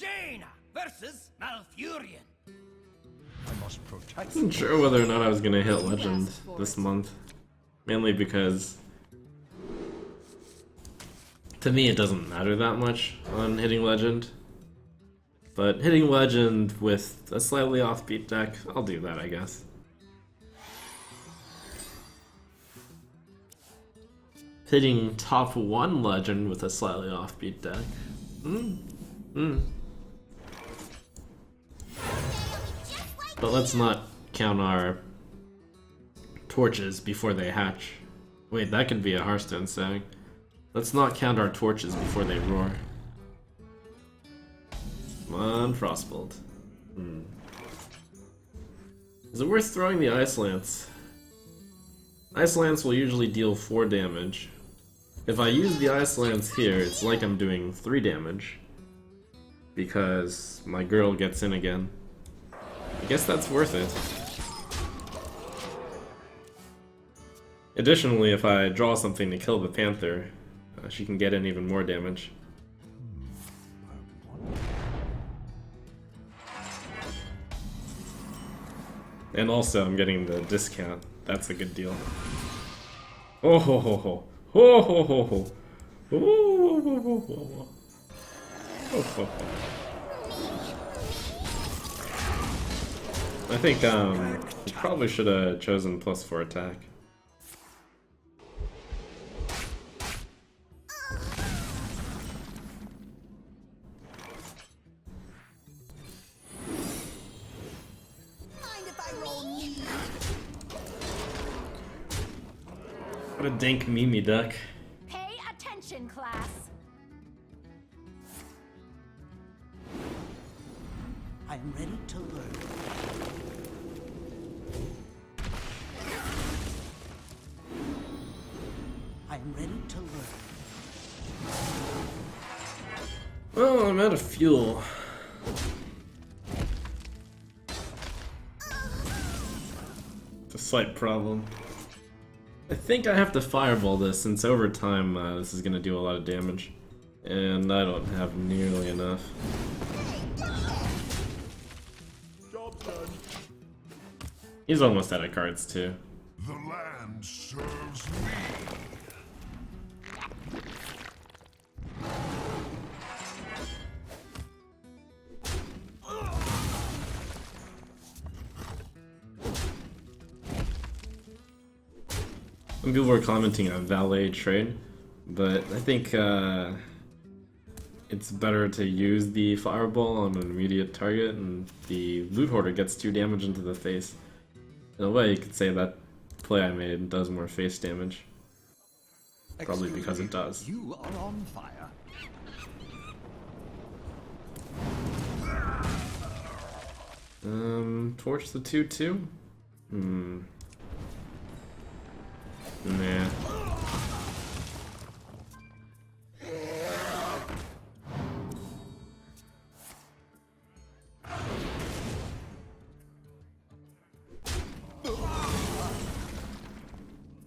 Jaina versus Malfurion. I must protect. I wasn't sure whether or not I was gonna hit Legend this month. Mainly because to me it doesn't matter that much on hitting Legend. But hitting Legend with a slightly offbeat deck, I'll do that, I guess. Hitting top 1 Legend with a slightly offbeat deck. But let's not count our torches before they hatch. Wait, that could be a Hearthstone saying. Let's not count our torches before they roar. Come on, Frostbolt. Is it worth throwing the Ice Lance? Ice Lance will usually deal 4 damage. If I use the Ice Lance here, it's like I'm doing 3 damage. Because my girl gets in again. I guess that's worth it. Additionally, if I draw something to kill the Panther, she can get in even more damage. And also, I'm getting the discount. That's a good deal. Oh ho ho ho! Oh ho ho ho! Oh ho ho ho ho! Oh ho ho! I think you probably should have chosen +4 attack. What a dank Mimi duck. Pay attention, class. I am ready to learn. I am ready to learn. Well, I'm out of fuel. It's a slight problem. I think I have to fireball this since over time this is going to do a lot of damage. And I don't have nearly enough. Job done. He's almost out of cards too. The land serves me. Some people were commenting on valet trade, but I think it's better to use the fireball on an immediate target, and the loot hoarder gets 2 damage into the face. In a way, you could say that play I made does more face damage. Probably because it does. You are on fire. Torch the 2/2? Nah.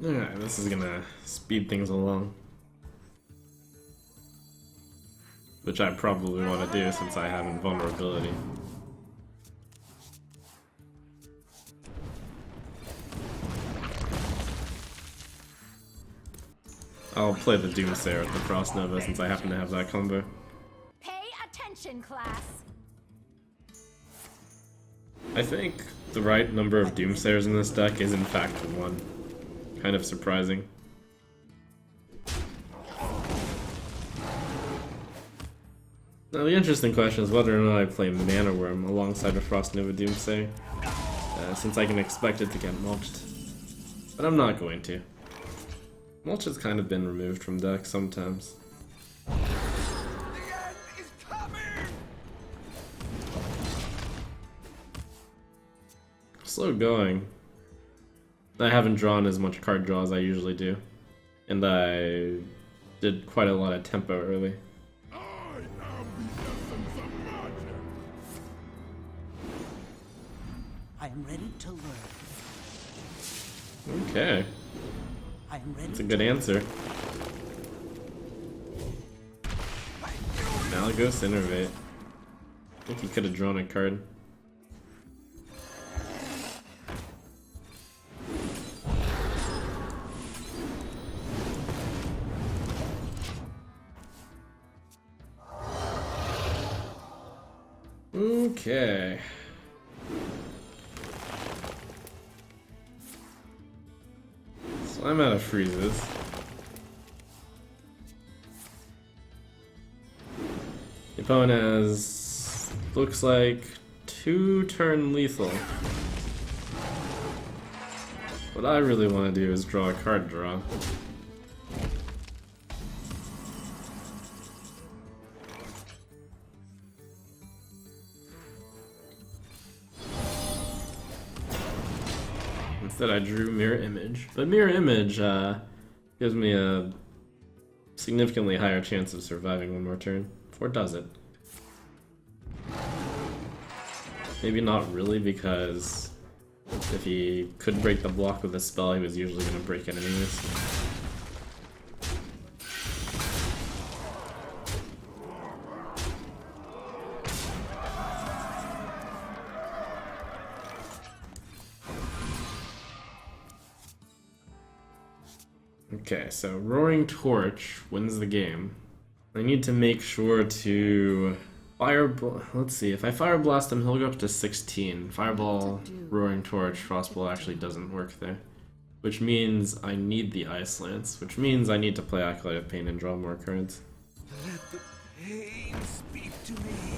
Alright, this is gonna speed things along. Which I probably want to do since I have invulnerability. I'll play the Doomsayer with the Frost Nova since I happen to have that combo. Pay attention, class. I think the right number of Doomsayers in this deck is in fact 1. Kind of surprising. Now the interesting question is whether or not I play Mana Worm alongside a Frost Nova Doomsayer, since I can expect it to get mulched. But I'm not going to. Mulch has kind of been removed from decks sometimes. The end is coming! Slow going. I haven't drawn as much card draw as I usually do. And I did quite a lot of tempo early. I am the essence of magic. I am ready to learn. Okay. I am ready. That's a good answer. Malygos Innervate. think he could have drawn a card. Okay. So I'm out of freezes. The opponent has, looks like, 2-turn lethal. What I really want to do is draw a card draw. Instead I drew Mirror Image. But Mirror Image gives me a significantly higher chance of surviving one more turn. Or does it? Maybe not really, because if he could break the block with a spell, he was usually going to break it anyways. Okay, so Roaring Torch wins the game. I need to make sure to let's see, if I Fire Blast him, he'll go up to 16. Fireball, Roaring Torch, Frostball actually doesn't work there. Which means I need the Ice Lance, which means I need to play Acolyte of Pain and draw more cards. Let the pain speak to me.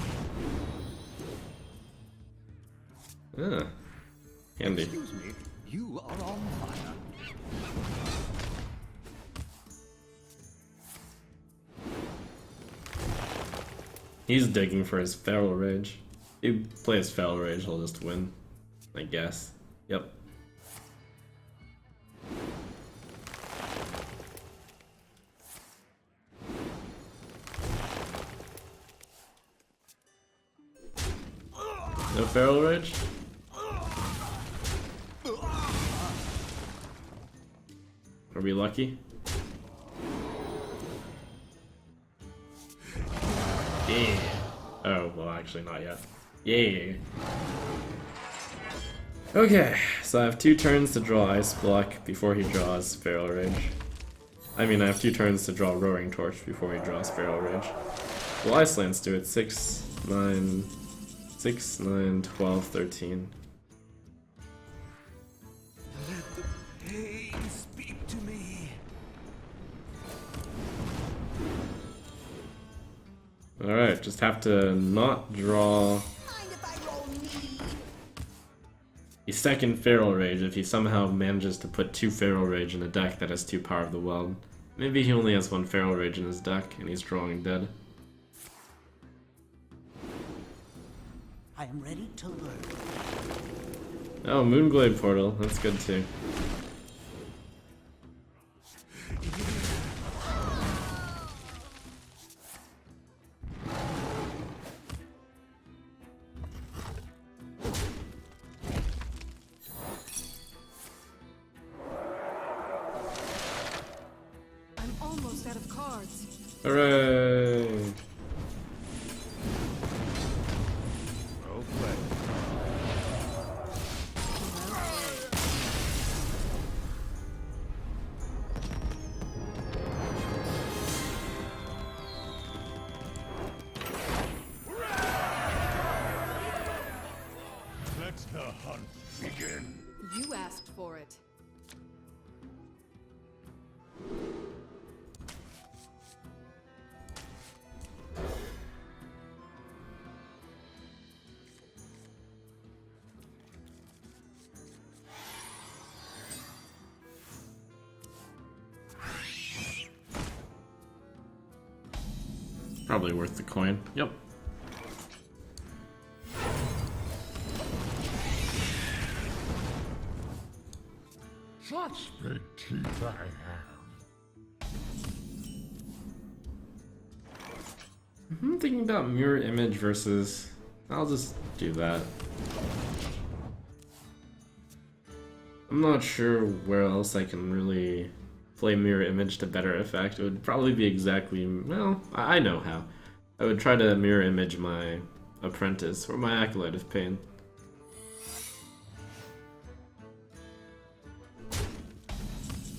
Ah, handy. Excuse me, you are on fire. He's digging for his Feral Rage. If he plays Feral Rage, he'll just win, I guess. Yep. No Feral Rage? Are we lucky? Yeah. Oh, well, actually not yet. Yeah. Okay, so I have 2 turns to draw Ice Block before he draws Feral Rage. I mean, I have 2 turns to draw Roaring Torch before he draws Feral Rage. Well, Ice Lance do it. 6, 9, 12, 13. Let the pain speak to me. Alright, just have to not draw a second Feral Rage if he somehow manages to put 2 Feral Rage in a deck that has 2 Power of the Wild. Maybe he only has 1 Feral Rage in his deck and he's drawing dead. I am ready to learn. Oh, Moonglade Portal, that's good too. I'm almost out of cards. Hooray! Let the hunt begin. You asked for it. Probably worth the coin. Yep. Such big teeth I have. I'm thinking about Mirror Image versus... I'll just do that. I'm not sure where else I can really play Mirror Image to better effect. It would probably be exactly... well, I know how. I would try to Mirror Image my Apprentice or my Acolyte of Pain.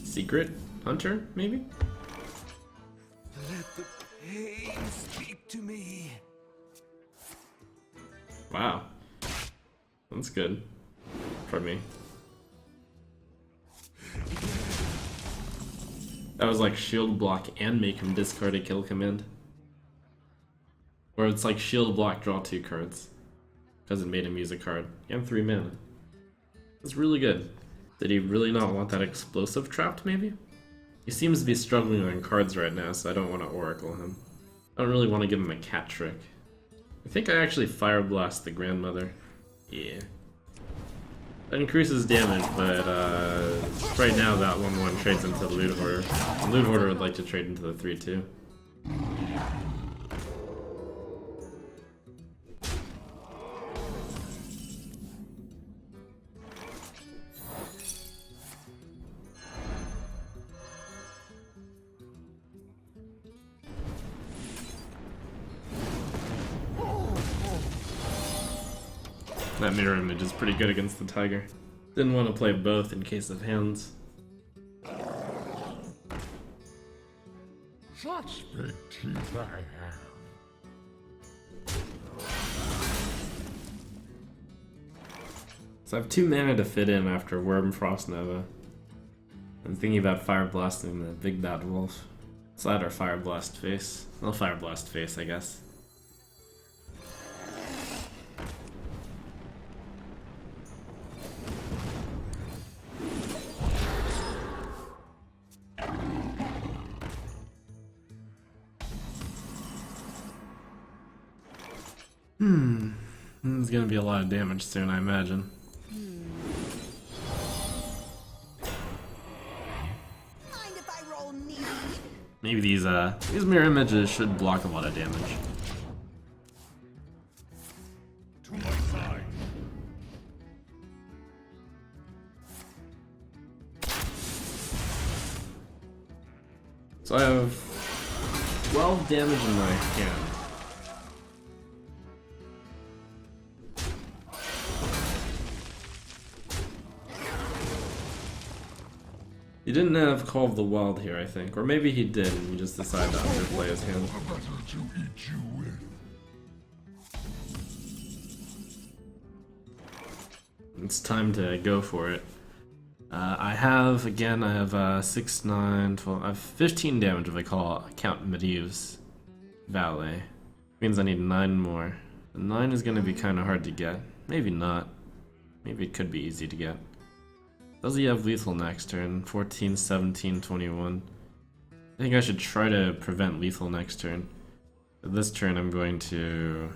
Secret Hunter, maybe? Let the pain speak to me. Wow. That's good. For me. That was like shield block and make him discard a kill command. Or it's like shield block, draw 2 cards. Because it made him use a card. And 3 mana. That's really good. Did he really not want that explosive trapped, maybe? He seems to be struggling on cards right now, so I don't want to Oracle him. I don't really want to give him a cat trick. I think I actually Fire Blast the Grandmother. Yeah. That increases damage, but right now that 1/1 trades into the Loot Hoarder. The Loot Hoarder would like to trade into the 3/2. That mirror image is pretty good against the tiger. Didn't want to play both in case of hands. Such big teeth I have. So I have 2 mana to fit in after Worm Frost Nova. I'm thinking about Fire Blasting the Big Bad Wolf. Slide or Fire Blast Face. I'll Fire Blast Face, I guess. There's gonna be a lot of damage soon, I imagine. Mind if I roll knee? Maybe these mirror images should block a lot of damage. To my side. So I have 12 damage in my hand. He didn't have Call of the Wild here, I think. Or maybe he did, and he just decided to underplay his hand. A battle to eat you with. It's time to go for it. I have 6, 9, 12, I have 15 damage if I count Medivh's Valet. Means I need 9 more. The 9 is gonna be kinda hard to get. Maybe not. Maybe it could be easy to get. Does he have lethal next turn? 14, 17, 21. I think I should try to prevent lethal next turn. This turn I'm going to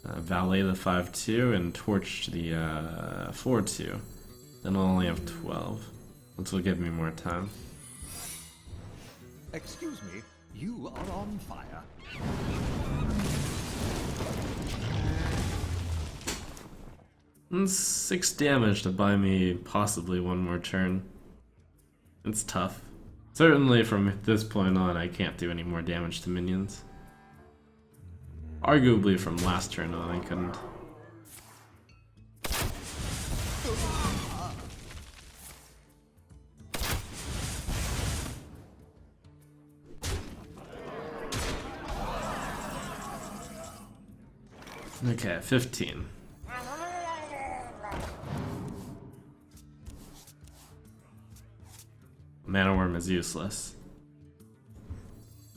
Valet the 5/2 and Torch the 4/2. Then I'll only have 12. This will give me more time. Excuse me, you are on fire. And 6 damage to buy me possibly 1 more turn. It's tough. Certainly from this point on I can't do any more damage to minions. Arguably from last turn on I couldn't. Okay, 15. Mana Worm is useless.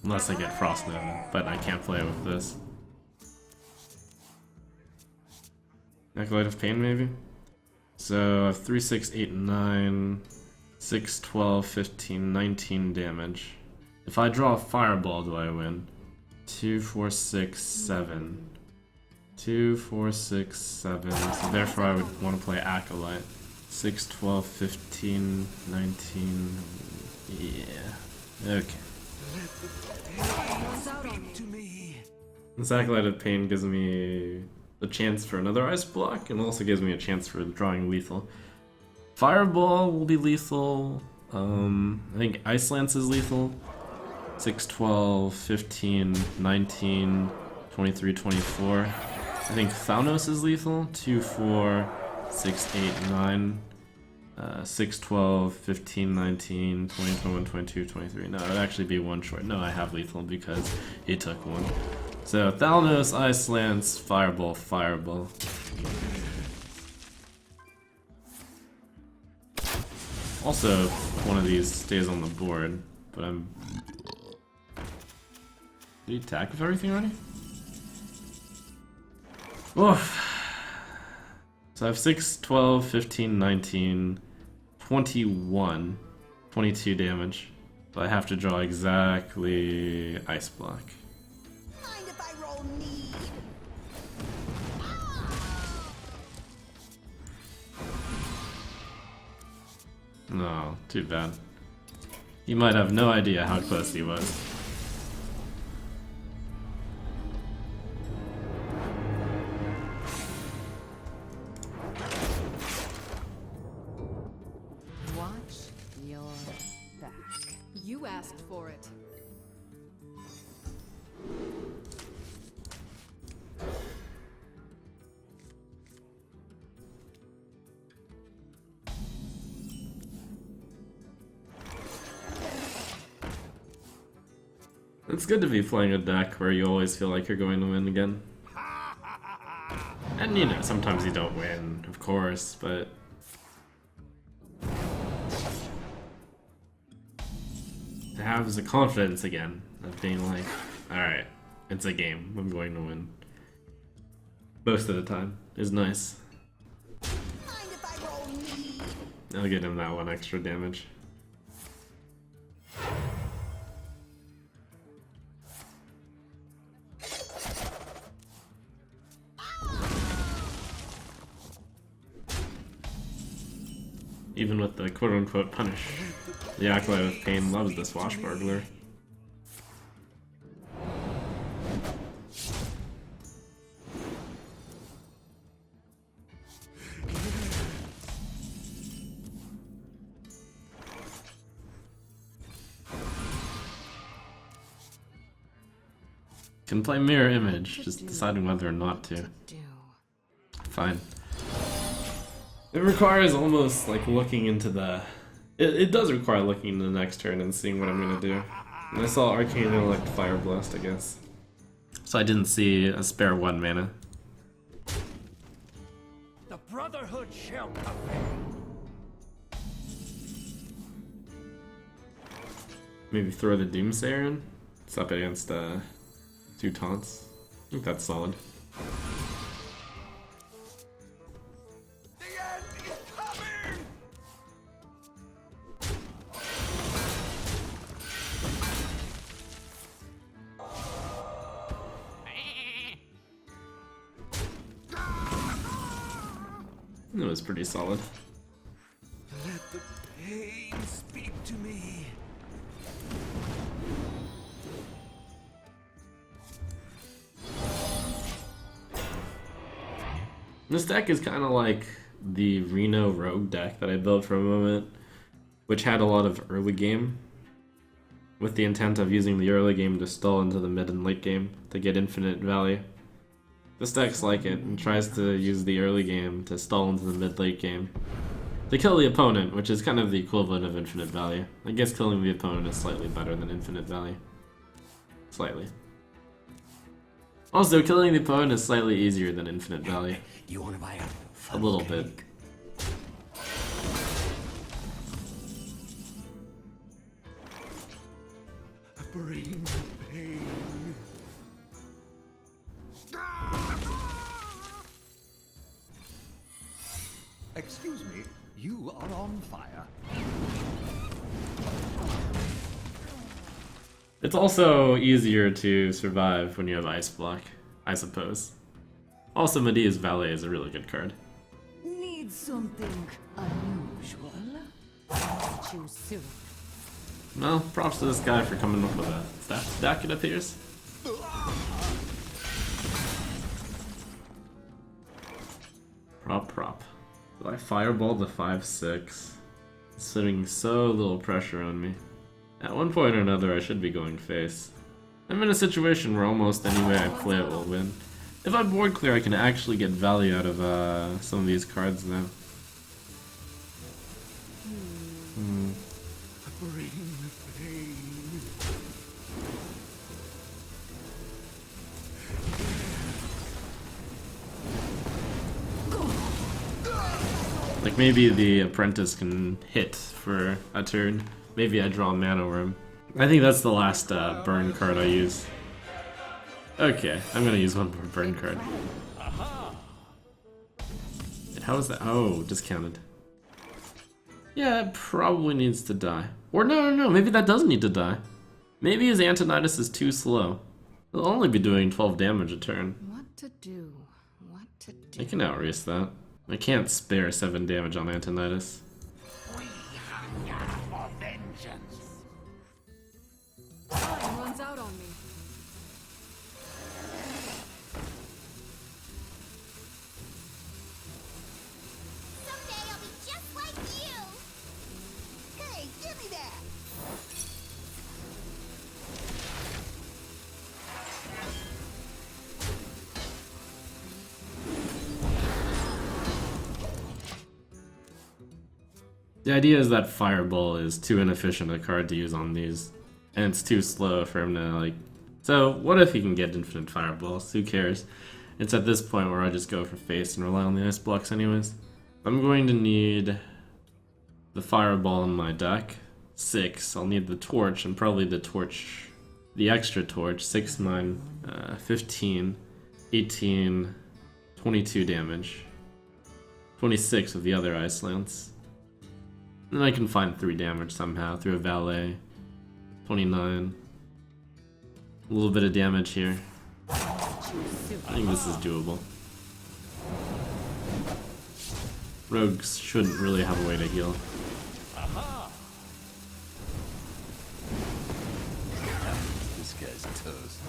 Unless I get Frost Nova, but I can't play with this. Acolyte of Pain, maybe? So, I have 3, 6, 8, 9, 6, 12, 15, 19 damage. If I draw a Fireball, do I win? 2, 4, 6, 7. 2, 4, 6, 7. So therefore I would want to play Acolyte. 6, 12, 15, 19. Yeah. Okay. One's out on me. To me. This Acolyte of Pain gives me the chance for another ice block, and also gives me a chance for drawing lethal. Fireball will be lethal. I think Ice Lance is lethal. 6, 12, 15, 19, 23, 24. I think Thanos is lethal. 2, 4, 6, 8, 9, 6, 12, 15, 19, 20, 21, 22, 23. No, it would actually be one short. No, I have lethal because he took one. So Thanos, Ice Lance, Fireball, Fireball. Also, one of these stays on the board, but I'm... Did he attack with everything already? Oof. So I have 6, 12, 15, 19, 21, 22 damage. So I have to draw exactly Ice Block. Mind if I roll need? No, too bad. You might have no idea how close he was. Watch your back. You asked for it. It's good to be playing a deck where you always feel like you're going to win again. And you know, sometimes you don't win, of course, but... to have the confidence again of being like, alright, it's a game, I'm going to win. Most of the time is nice. Mind if I roll need? I'll get him that one extra damage. Even with the quote-unquote punish. The Acolyte with Pain loves the Swashbuckler. Can play Mirror Image, just deciding whether or not to. Fine. It requires almost like looking into the... It does require looking into the next turn and seeing what I'm gonna do. And I saw Arcane Intellect Fire Blast, I guess. So I didn't see a spare 1 mana. The Brotherhood shall prevail. Maybe throw the Doomsayer in? It's up against 2 taunts. I think that's solid. The end is coming! It was pretty solid. Let the pain speak to me. This deck is kind of like the Reno Rogue deck that I built for a moment, which had a lot of early game, with the intent of using the early game to stall into the mid and late game to get infinite value. This deck's like it, and tries to use the early game to stall into the mid-late game to kill the opponent, which is kind of the equivalent of infinite value. I guess killing the opponent is slightly better than infinite value. Slightly. Also, killing the opponent is slightly easier than infinite value. You want to buy A little bit. Bring pain. Excuse me, you are on fire. It's also easier to survive when you have Ice Block, I suppose. Also, Medea's Valet is a really good card. Need something unusual? Choose soon. Well, props to this guy for coming up with a stat stack, it appears. Prop. So I fireballed the 5/6. It's putting so little pressure on me. At one point or another, I should be going face. I'm in a situation where almost any way I play it will win. If I board clear, I can actually get value out of some of these cards now. Bring pain. Like maybe the apprentice can hit for a turn. Maybe I draw a mana worm. I think that's the last burn card I use. Okay, I'm gonna use one more burn card. And how is that? Oh, discounted. Yeah, it probably needs to die. Or no, maybe that doesn't need to die. Maybe his Antonidas is too slow. He'll only be doing 12 damage a turn. What to do? What to do? I can outrace that. I can't spare 7 damage on Antonidas. We hunger for vengeance. Time runs out on me. Someday I'll be just like you. Hey, give me that. The idea is that Fireball is too inefficient a card to use on these, and it's too slow for him to like... So, what if he can get infinite Fireballs? Who cares? It's at this point where I just go for face and rely on the ice blocks anyways. I'm going to need the Fireball in my deck. 6. I'll need the Torch, and probably the Torch... The extra Torch. 6, 9, 15, 18, 22 damage. 26 with the other Ice Lance. And then I can find 3 damage somehow through a Valet. 29. A little bit of damage here. I think this is doable. Rogues shouldn't really have a way to heal. This guy's toast.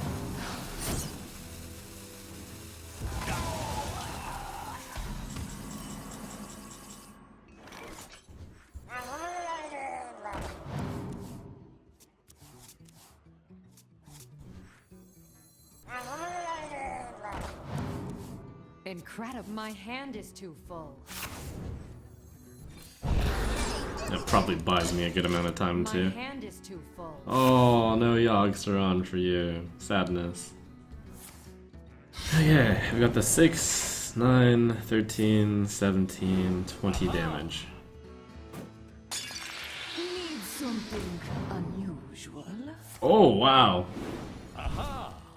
Incredible. My hand is too full. That probably buys me a good amount of time My too. hand is too full. Oh, no Yogs are on for you. Sadness. Okay, we got the 6, 9, 13, 17, 20 damage. Need something unusual. Oh, wow.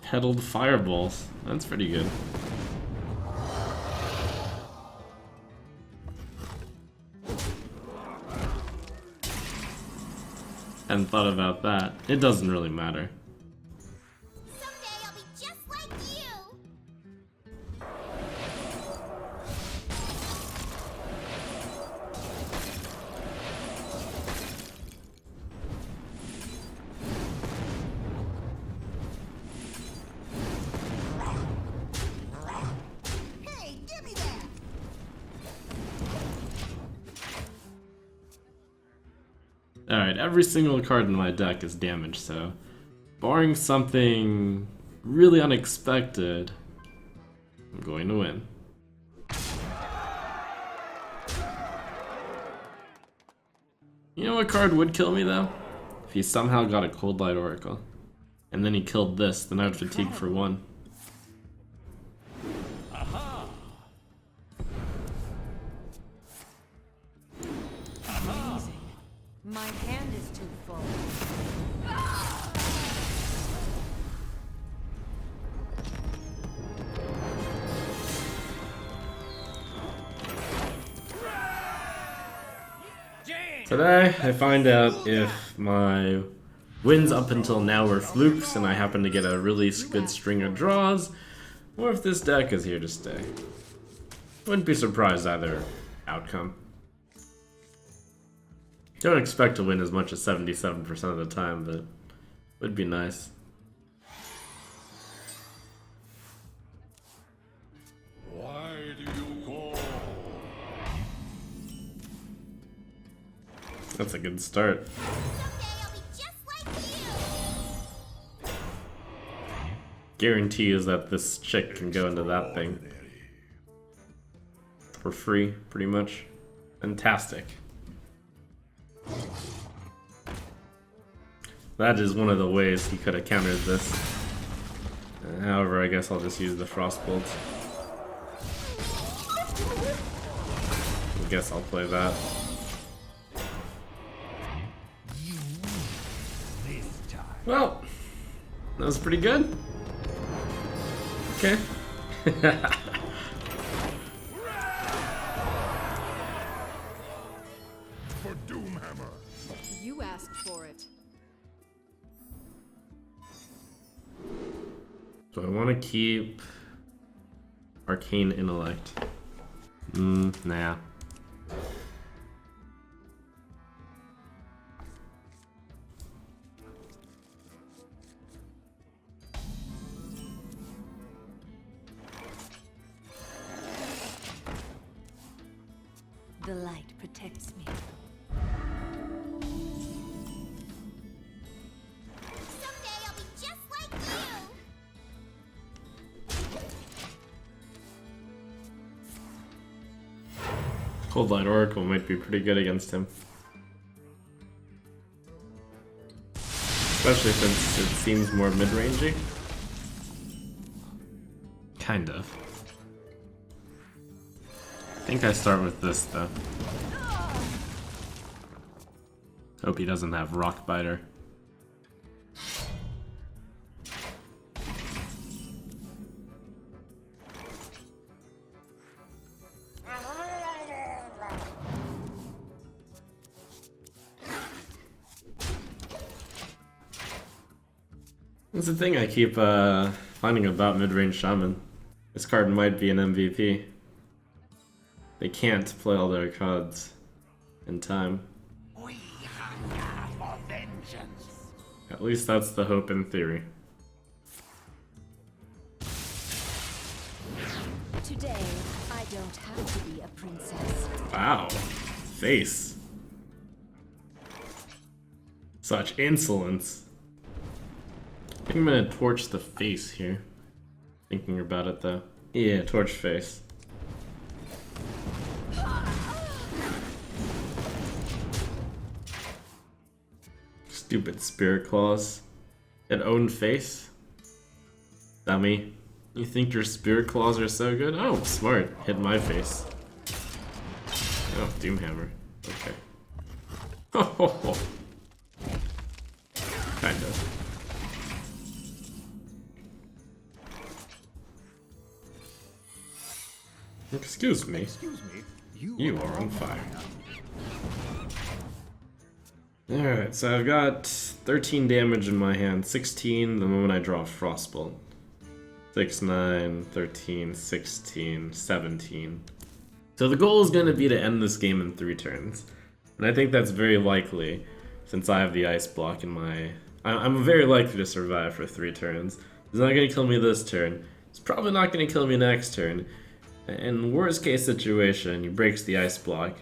Petaled Fireballs. That's pretty good. Hadn't thought about that. It doesn't really matter. Someday I'll be just like you. Hey, give me that. Alright, every single card in my deck is damaged, so barring something really unexpected, I'm going to win. You know what card would kill me though? If he somehow got a Cold Light Oracle. And then he killed this, then I would fatigue for 1. Amazing. My hand is too full. Today, I find out if my wins up until now were flukes and I happen to get a really good string of draws, or if this deck is here to stay. Wouldn't be surprised either outcome. Don't expect to win as much as 77% of the time, but would be nice. Why do you call? That's a good start. Someday I'll be just like you. guarantee is that this chick can go into that thing for free, pretty much. Fantastic. That is one of the ways he could have countered this. However, I guess I'll just use the Frostbolt. I guess I'll play that. Well, that was pretty good. Okay. For Doomhammer. You asked for it. So I want to keep Arcane Intellect. Nah. The light protects me. Someday I'll be just like you. Cold Light Oracle might be pretty good against him. Especially since it seems more mid-rangey. Kind of. I think I start with this though. Hope he doesn't have Rock Biter. That's the thing I keep finding about Midrange Shaman. This card might be an MVP. They can't play all their cards in time. We hunger for vengeance. At least that's the hope in theory. Today, I don't have to be a princess. Wow. Face. Such insolence. I think I'm gonna torch the face here. Thinking about it though. Yeah, torch face. Stupid Spirit Claws. It owned face? Dummy. You think your Spirit Claws are so good? Oh, smart. Hit my face. Oh, Doomhammer. Okay. Oh, kind of. Excuse me. Excuse me. You are on fire. Alright, so I've got 13 damage in my hand, 16 the moment I draw a Frostbolt. 6, 9, 13, 16, 17. So the goal is going to be to end this game in 3 turns. And I think that's very likely, since I have the Ice block in my... I'm very likely to survive for 3 turns. It's not going to kill me this turn. It's probably not going to kill me next turn. In worst case situation, he breaks the Ice block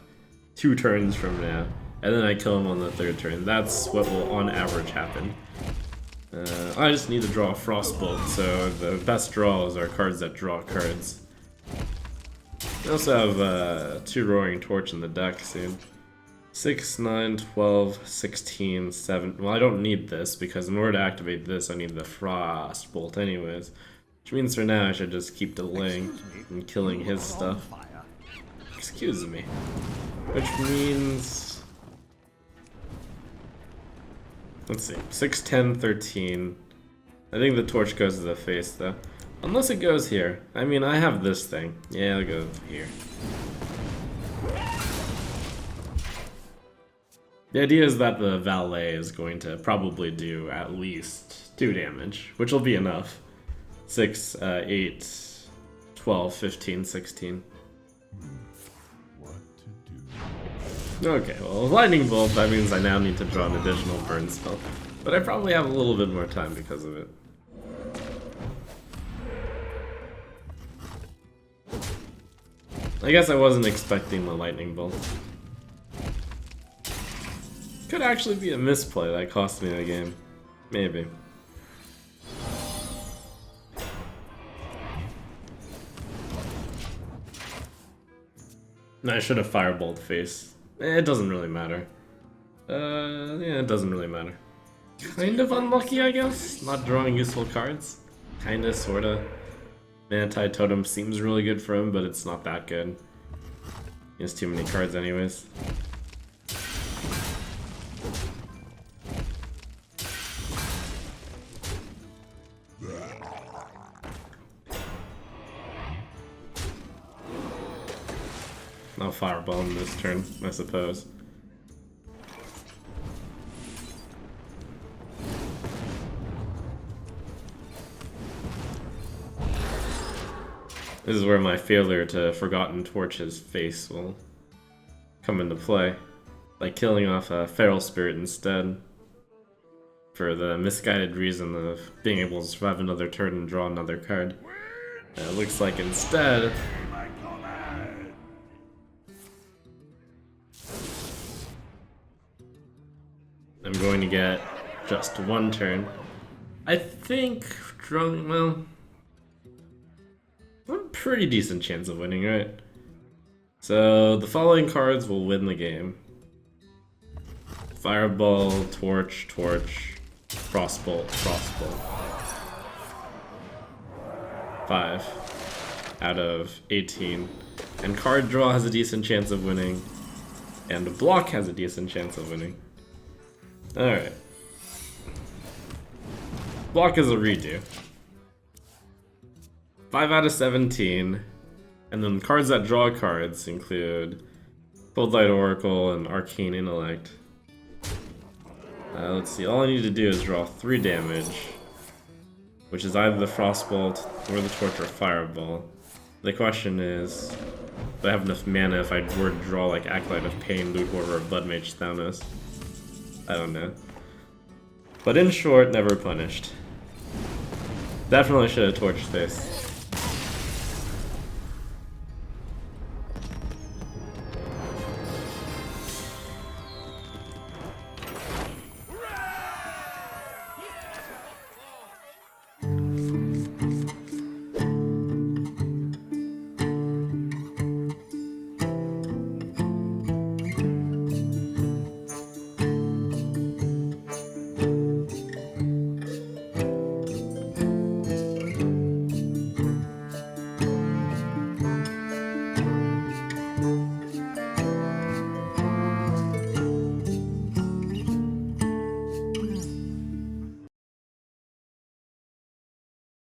2 turns from now. And then I kill him on the 3rd turn. That's what will, on average, happen. I just need to draw a Frostbolt, so the best draws are cards that draw cards. I also have 2 Roaring Torch in the deck soon. 6, 9, 12, 16, 7... Well, I don't need this, because in order to activate this, I need the Frostbolt anyways. Which means for now I should just keep delaying and killing his stuff. Excuse me. Which means... Let's see, 6, 10, 13. I think the torch goes to the face though. Unless it goes here. I mean, I have this thing. Yeah, it'll go here. The idea is that the valet is going to probably do at least 2 damage, which will be enough. 6, 8, 12, 15, 16. Okay, well, Lightning Bolt, that means I now need to draw an additional burn spell. But I probably have a little bit more time because of it. I guess I wasn't expecting the Lightning Bolt. Could actually be a misplay that cost me the game. Maybe. I should have fireballed face. It doesn't really matter. Yeah, it doesn't really matter. Kind of unlucky, I guess. Not drawing useful cards. Kinda, sorta. Manti Totem seems really good for him, but it's not that good. He has too many cards anyways. I'll fireball him this turn, I suppose. This is where my failure to Forgotten Torch his face will come into play, by killing off a Feral Spirit instead, for the misguided reason of being able to survive another turn and draw another card. It looks like instead, I'm going to get just one turn. I think drawing, well, a pretty decent chance of winning, right? So the following cards will win the game. Fireball, Torch, Torch, Frostbolt, Frostbolt. 5 out of 18. And card draw has a decent chance of winning. And block has a decent chance of winning. Alright. Block is a redo. 5 out of 17. And then cards that draw cards include Cold Light Oracle and Arcane Intellect. Let's see, all I need to do is draw 3 damage, which is either the Frostbolt or the Torch or Fireball. The question is, do I have enough mana if I were to draw like Acolyte of Pain, Loot Horror, or Blood Mage Thanos? I don't know. But in short, never punished. Definitely should have torched this.